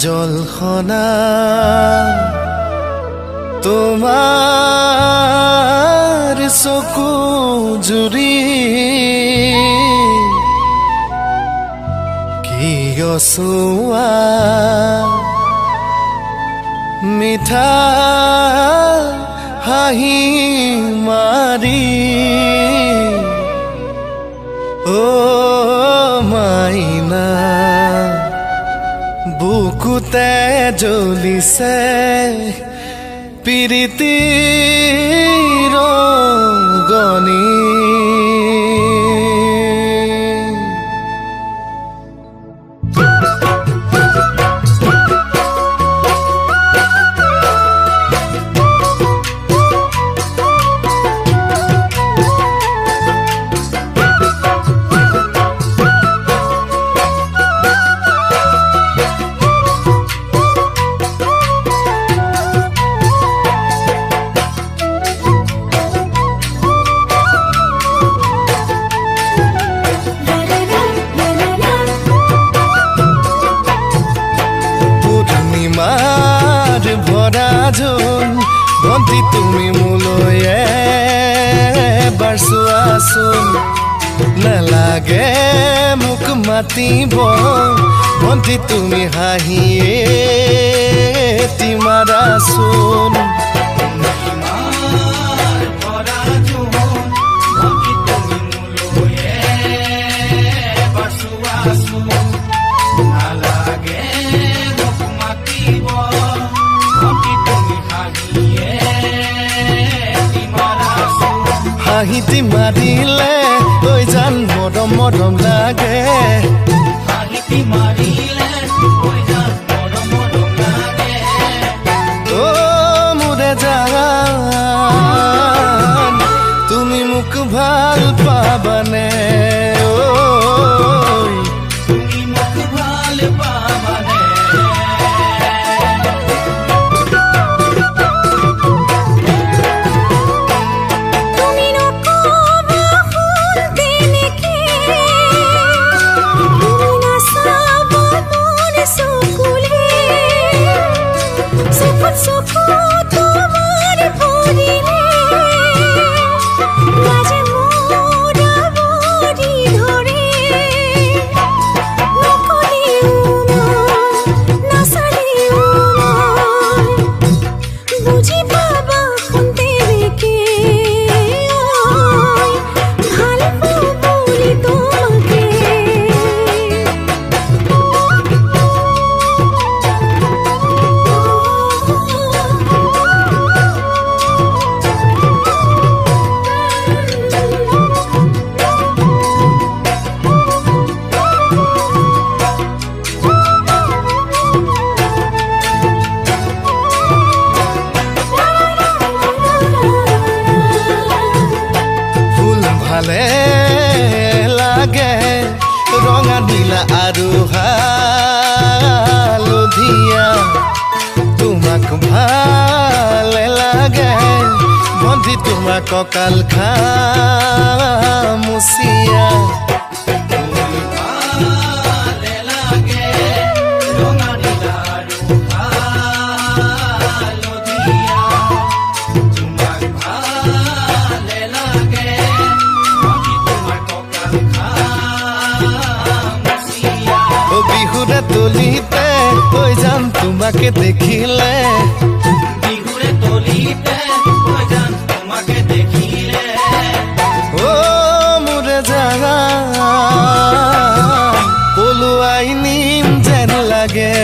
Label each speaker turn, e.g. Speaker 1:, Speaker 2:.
Speaker 1: জলখনা তোমাৰ চকু জুৰি কিয় চোৱা মিঠা হাঁহি মাৰি মাইনা বুকুতে জ্বলিছে প্ৰীতিৰ ৰঙনি ভৰা জোন ভন্টি তুমি মোলৈ এবাৰ চোৱাচোন নালাগে মোক মাতিব ভন্টি তুমি হাঁহিয়ে মাৰাচোন হাঁহিটি মাৰিলে তই জান মৰম মৰম লাগে হাঁহিটি মাৰিলে তই জান মৰম মৰম লাগে মোৰে জান তুমি মোক ভাল পাবানে তুমি মোক ভাল পাবানে ভালে লাগে ৰঙা নীলা আৰু হালধীয়া তোমাক ভালে লাগে ভন্টি তোমাৰ কঁকাল খামুচিয়া বিহুৰে তলিতে হৈ যাম তোমাকে দেখিলে বিহুৰে তলিতে হৈ যাম তোমাকে দেখিলে মোৰে জান পলুৱাই নিম যেন লাগে